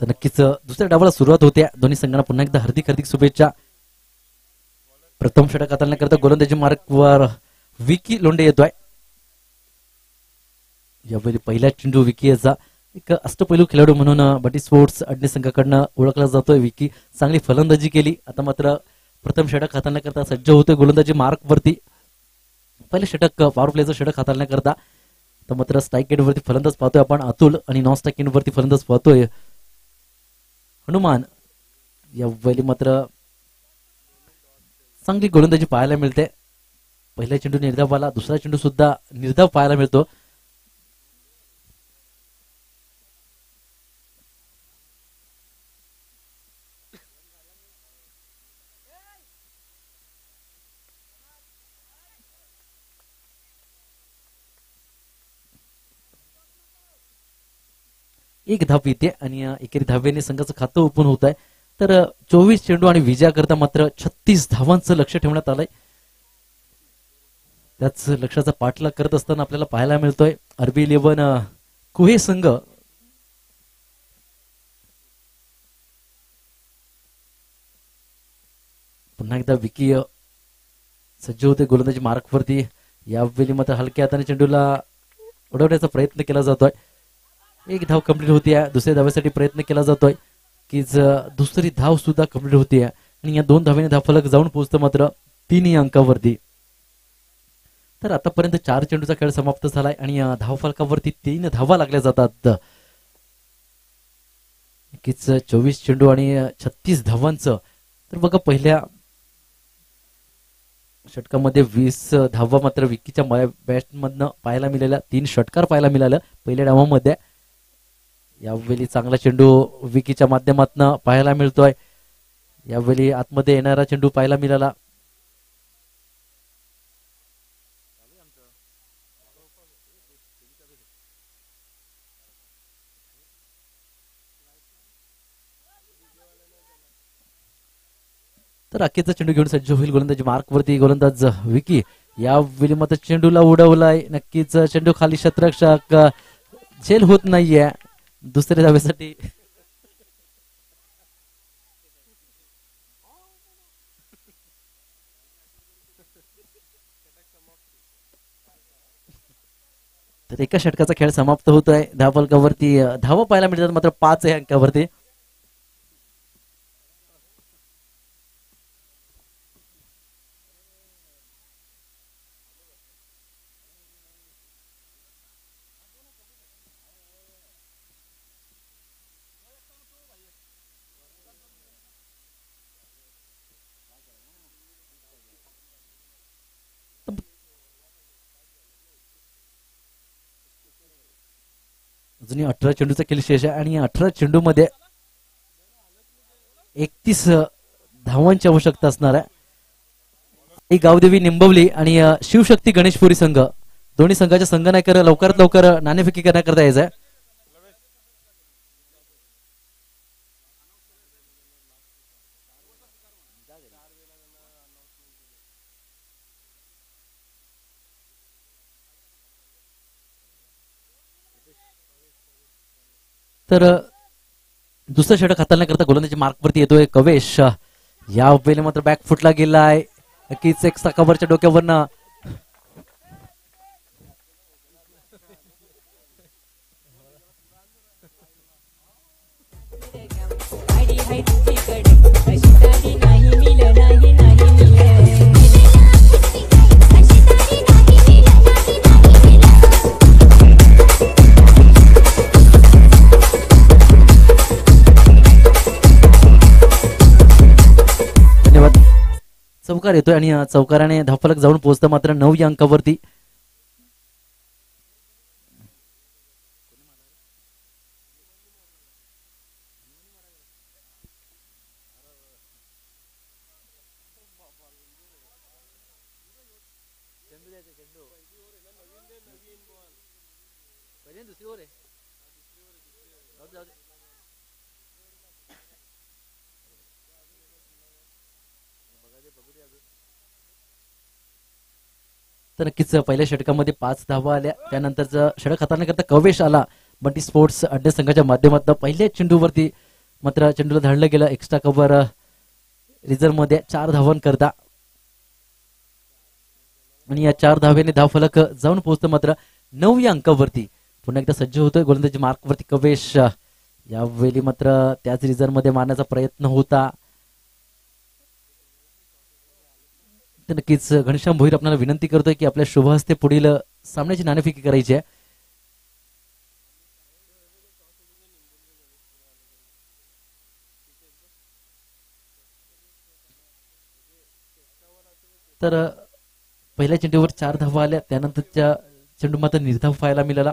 तर नक्कीच दुसऱ्या डावाला सुरुवात होते. दोन्ही संघांना पुन्हा एकदा हार्दिक हार्दिक शुभेच्छा. प्रथम षटक हाताळण्याकरता गोलंदाजी मार्कवर विकी लोंढे येतोय. यावेळी पहिला चेंडू विकी याचा एक अष्टपैलू खेळाडू म्हणून बटी स्पोर्ट्स अडणे संघाकडनं ओळखला जातोय. विकी चांगली फलंदाजी केली. आता मात्र प्रथम षटक हाताळण्याकरता सज्ज होतोय गोलंदाजी मार्कवरती. पहिले षटक पॉवर प्लेचं षटक हाताळण्याकरता तर मात्र स्ट्राईक गेटवरती फलंदाज पाहतोय आपण अतुल आणि नॉन स्ट्राईक गेटवरती फलंदाज पाहतोय हनुमान. यावेळी मात्र चांगली गोलंदाजी पाहायला मिळते. पहिला चेंडू निर्धाव आला, दुसरा चेंडू सुद्धा निर्धाव पाहायला मिळतो. एक धाव येते आणि एकेरी धाव्याने संघाचं खातं ओपन होत आहे. तर 24 चेंडू आणि विजयाकरता मात्र 36 धावांचं लक्ष ठेवण्यात आलंय. त्याच लक्षाचा पाठलाग करत असताना आपल्याला पाहायला मिळतोय RB11 कुहे संघ पुन्हा एकदा विकी सज्ज होते गोलंदाजी मार्कवरती. यावेळी मात्र हलक्या हाताने चेंडूला उडवण्याचा प्रयत्न केला जातोय. एक धाव कंप्लीट होतीये. दुसऱ्या धावेसाठी प्रयत्न केला जातोय की दुसरी धाव सुद्धा कंप्लीट होतीये आणि या 2 धावेने धावफलक जाऊन पोहोचतं मात्र 3 अंकावरती. तर आतापर्यंत 4 चेंडूचा खेळ समाप्त झालाय आणि धावफलकावरती 3 धावा लागल्या जातात. नक्कीच 24 चेंडू आणि 36 धावांचं. तर बघा पहिल्या षटकामध्ये 20 धावा मात्र विकीच्या बॅटमधनं पाहायला मिळाल्या. 3 षटकार पाहायला मिळालं पहिल्या डावामध्ये. यावेळी चांगला चेंडू विकीच्या माध्यमातून पाहायला मिळतोय. यावेळी आतमध्ये येणारा चेंडू पाहायला मिळाला. तर अखेरचा चेंडू घेऊन सज्ज होईल गोलंदाजी मार्कवरती गोलंदाज विकी. यावेळी मात्र चेंडूला उडवलाय. नक्कीच चेंडू खाली क्षेत्ररक्षक झेल होत नाहीये दुसऱ्या धावेसाठी. तर एका षटकाचा खेळ समाप्त होतोय. धावफलकावरती धावा पाहायला मिळतात मात्र 5 अंकावरती. अजूनही 18 चेंडूचा खेळ शेष आहे आणि 18 चेंडू मध्ये 31 धावांची आवश्यकता असणार आहे. गावदेवी निंबवली आणि शिवशक्ती गणेशपुरी संघ दोन्ही संघाच्या संघनायक लवकरात लवकर नाणेफेकी करण्याकरता यायचंय. तर दुसरं षटक हाताळण्याकरता गोलंदाजी मार्कवरती येतोय कवेश. या वेळेला मात्र बॅक फुटला गेलाय. नक्कीच एक कव्हरच्या डोक्यावरनं चौकार येतोय आणि चौकाराने धावफलक जाऊन पोहोचतं मात्र 9 अंकावरती. तर नक्कीच पहिल्या षटकामध्ये 5 धावा आल्या. त्यानंतरचं षटक हाताळण्याकरता कवेश आला. बंटी स्पोर्ट्स अड्डे संघाच्या माध्यमातून पहिल्या चेंडूवरती मात्र चेंडूला धाडलं गेलं एक्स्ट्रा कव्हर रिझर्व मध्ये 4 धावन करता आणि या 4 धावेने धावफलक जाऊन पोहोचतो मात्र 9 या अंकावरती पुन्हा एकदा सज्ज होतोय गोलंदाजी मार्कवरती कवेश यावेळी मात्र त्याच रिझर्व मध्ये मारण्याचा प्रयत्न होता नक्कीच घनश्याम भोईर आपल्याला विनंती करतोय की आपल्या शुभ हस्ते पुढील सामन्याची नाणेफेकी करायची आहे तर पहिल्या चेंडूवर 4 धावा आल्या त्यानंतरच्या चेंडू मात्र निर्धाव पाहायला मिळाला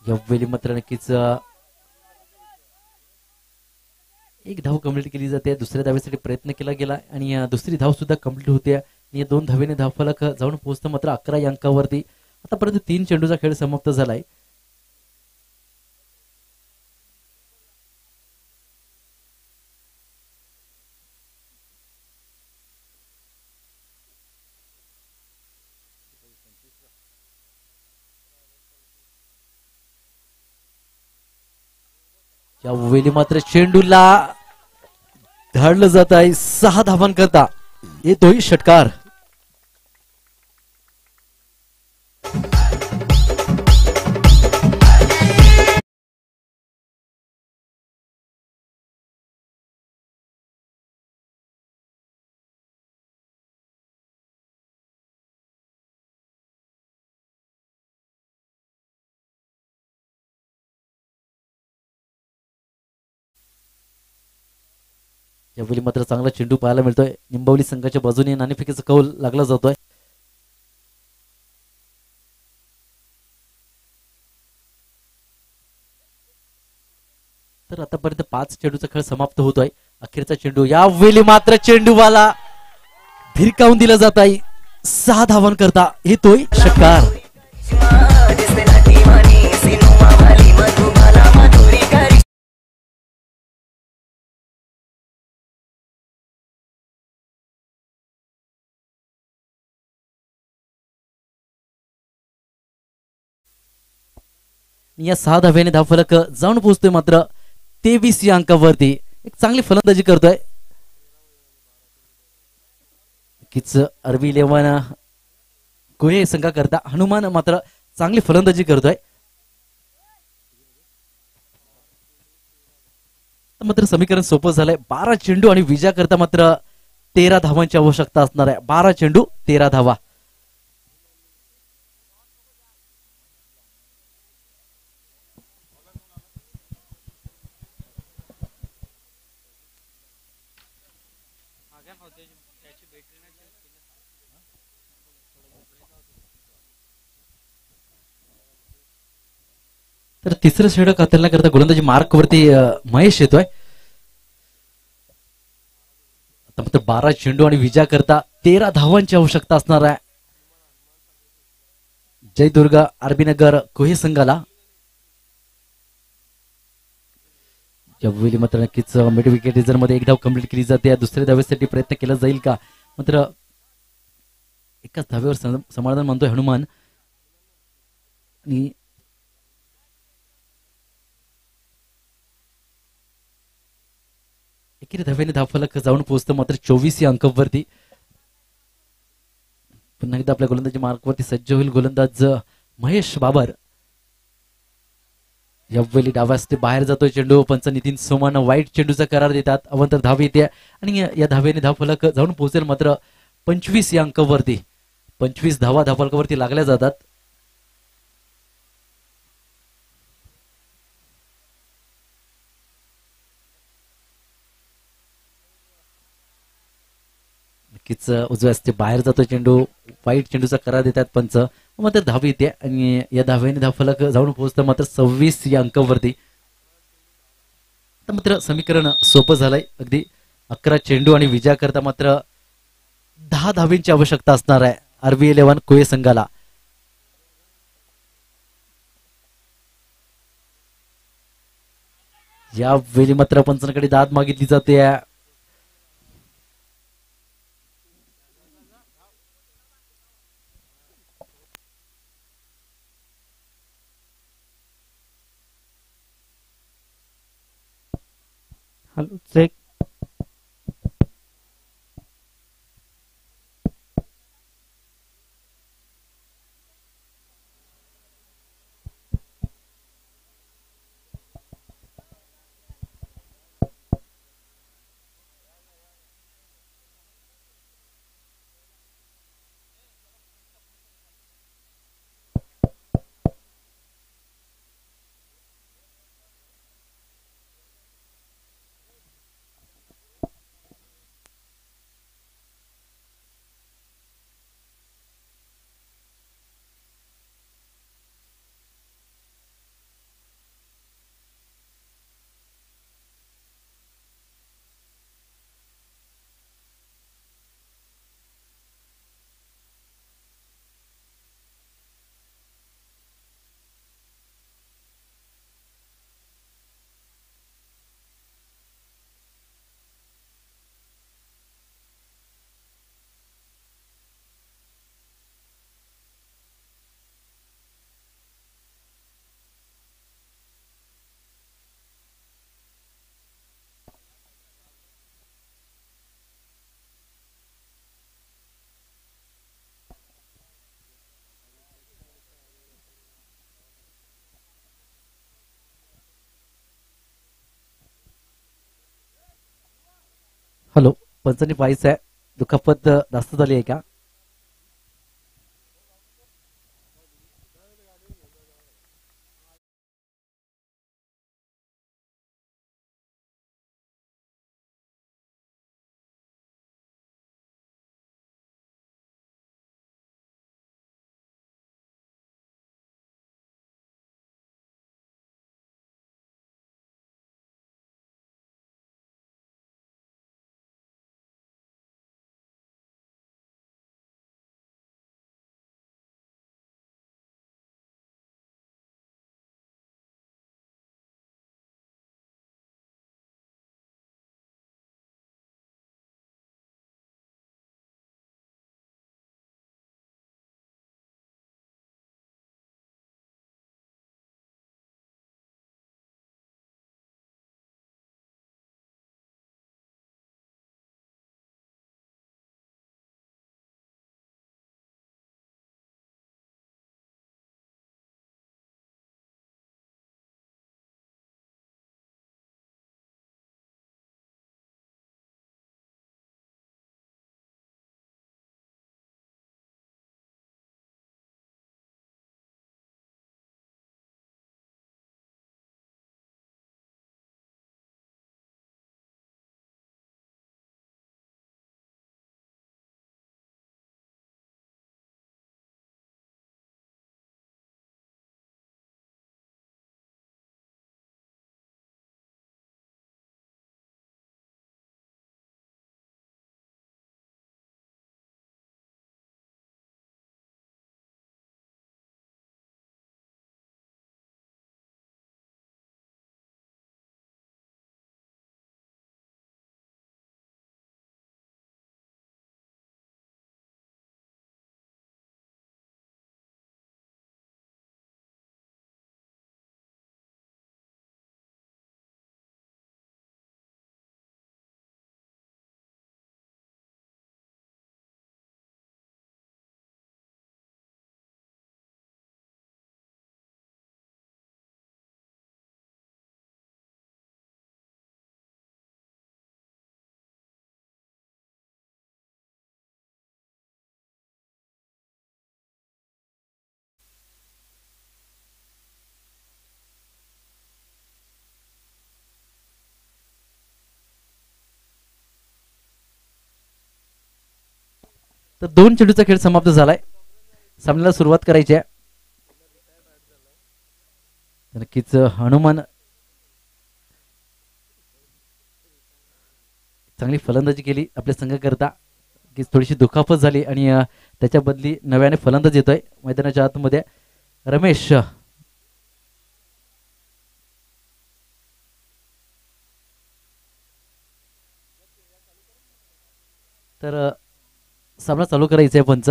यावेळी मात्र नक्कीच एक धाव कंप्लीट केली जाते दुसऱ्या धावेसाठी प्रयत्न केला गेला आणि दुसरी धाव सुद्धा कंप्लीट होते आणि 2 धावेने धावफलक जाऊन पोहोचतं मात्र 11 या अंकावरती आतापर्यंत 3 चेंडूचा खेळ समाप्त झालाय यावेळी मात्र चेंडूला धाडलं जात आहे 6 धावांकरता येतोय षटकार यावेळी मात्र चांगला चेंडू पाहायला मिळतोय निंबवली संघाच्या बाजूने नाणेफेकीचा कौल लागला जातोय तर आतापर्यंत 5 चेंडूचा खेळ समाप्त होतोय अखेरचा चेंडू यावेळी मात्र चेंडूवाला भिरकावून दिला जात आहे 6 धावांकरता येतोय षटकार या 6 धाव्याने धावफलक जाऊन पोहोचतोय मात्र 23 या अंकावरती एक चांगली फलंदाजी करतोय किच अरबी 11 कोहे संघा करता हनुमान मात्र चांगली फलंदाजी करतोय मात्र समीकरण सोपं झालंय 12 चेंडू आणि विजया करता मात्र 13 धावांची आवश्यकता असणार आहे 12 चेंडू 13 धावा तर तिसरं षटक हाताळण्याकरता करता गोलंदाजी मार्क वरती महेश येतोय आता मात्र 12 चेंडू आणि विजया करता 13 धावांची आवश्यकता असणार आहे जयदुर्गा आरबी नगर कोहे संघाला यावेळी मात्र नक्कीच मिड विकेट रिझर्व मध्ये एक धाव कंप्लीट केली जाते दुसऱ्या धावेसाठी प्रयत्न केला जाईल का मात्र एकाच धावेवर समाधान मानतोय हनुमान आणि एकेरी धावेने धावफलक जाऊन पोहोचतं मात्र 24 या अंकावरती पुन्हा एकदा आपल्या गोलंदाजी मार्कवरती सज्ज होईल गोलंदाज महेश बाबर यावेळी डाव्यास बाहेर जातोय चेंडू पंच नितीन सोमान वाईट चेंडूचा करार देतात अवंतर धाव येते आणि या धावेने धावफलक जाऊन पोहोचेल मात्र 25 या अंकावरती 25 धावा धावफलकावरती लागल्या जातात नक्कीच उजव्या हस्ते बाहेर जातो चेंडू वाईट चेंडूचा करार देतात पंच मात्र धाव येते आणि या धावेने धावफलक जाऊन पोहोचतं मात्र 26 या अंकावरती मात्र समीकरण सोपं झालंय अगदी 11 चेंडू आणि विजया करता मात्र 10 धावेंची आवश्यकता असणार आहे आरबी 11 कोहे संघाला यावेळी मात्र पंचांकडे दाद मागितली जाते हॅलो चेक. हॅलो, पंचांनी पाहायचं आहे दुखापत जास्त झाली आहे का? तर दोन चेंडूचा खेळ समाप्त झालाय. सामन्याला सुरुवात करायची आहे. नक्कीच हनुमान चांगली फलंदाजी केली आपल्या संघाकरता, की थोडीशी दुखापत झाली आणि त्याच्या बदली नव्याने फलंदाज येतोय मैदानाच्या आतमध्ये रमेश. तर सामना चालू करायचा आहे पंच.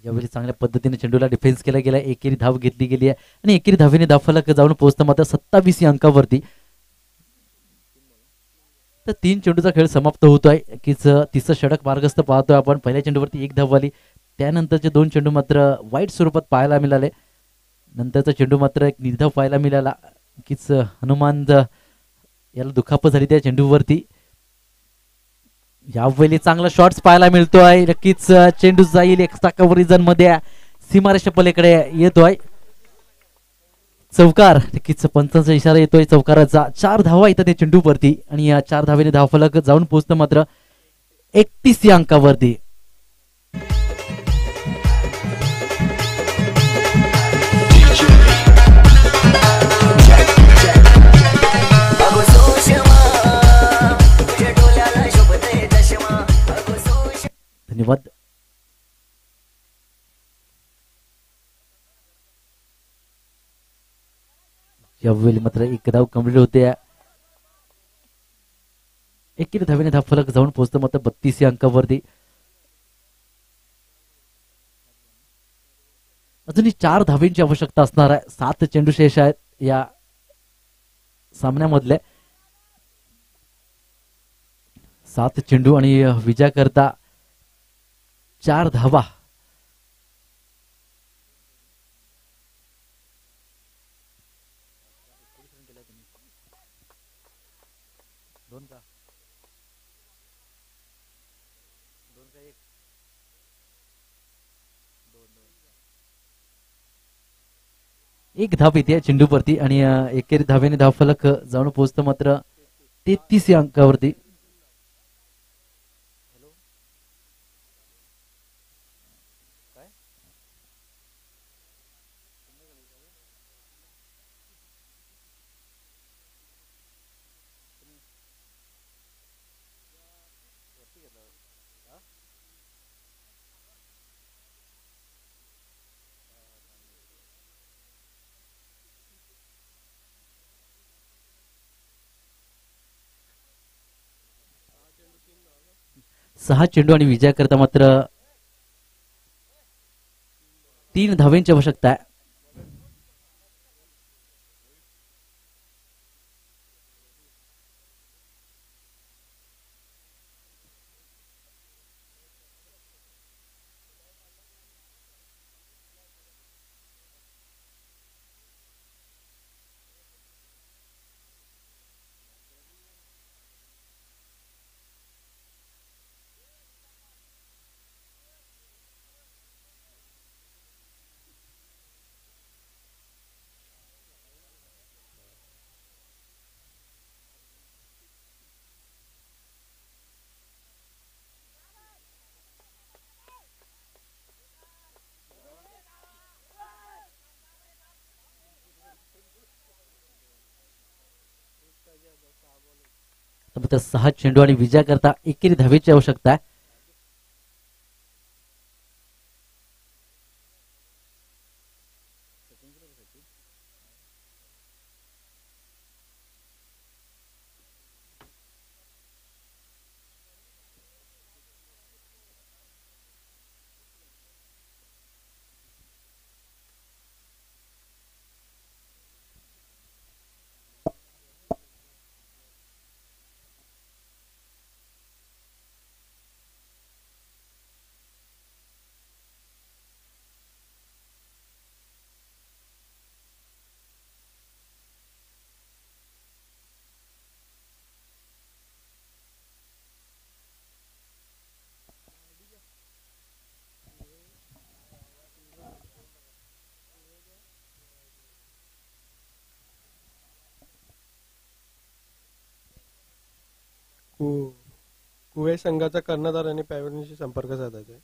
यावेळी चांगल्या पद्धतीने चेंडूला डिफेन्स केला गेला, एकेरी धाव घेतली गेली आहे आणि एकेरी धावेने धावफलक जाऊन पोहोचतं मात्र 27 या अंकावरती. तर 3 चेंडूचा खेळ समाप्त होतोय की तिचं षटक मार्गस्थ पाहतोय आपण. पहिल्या चेंडूवरती 1 धाव आली, त्यानंतरचे 2 चेंडू मात्र वाईट स्वरूपात पाहायला मिळाले. नंतरचा चेंडू मात्र एक निर्धाव पाहायला मिळाला कीच हनुमान याला दुखापत झाली त्या चेंडूवरती. यावेळी चांगला शॉट्स पाहायला मिळतोय, नक्कीच चेंडू जाईल एक्स्ट्रा कव्हरेजन मध्ये, सीमारेषा पलीकडे येतोय. चौकार, नक्कीच पंचांचा इशारा येतोय चौकाराचा. 4 धावा येतात त्या चेंडूवरती आणि या 4 धावेने धावफलक जाऊन पोहोचतं मात्र 31 या अंकावरती. धन्यवाद. यावेळी मात्र 1 धाव कंप्लीट होते. एकेरी धावेने धावफलक जाऊन पोहोचतो मात्र 32 या अंकावरती. अजूनही 4 धावेंची आवश्यकता असणार आहे. 7 चेंडू शेष आहेत या सामन्यामधले. 7 चेंडू आणि विजयाकरता 4 धावा. एक धाव येते चेंडूवरती आणि एकेरी धावेने धावफलक जाऊन पोहोचतं मात्र 33 या अंकावरती. सहा चेंडू आणि विजयाकरता मात्र 3 धावेंची आवश्यकता आहे. तर 6 चेंडू आणि विजयाकरता एकेरी धावेची आवश्यकता आहे. कुवे संघाचा कर्णधार आणि पॅव्हलियनशी संपर्क साधायचा आहे.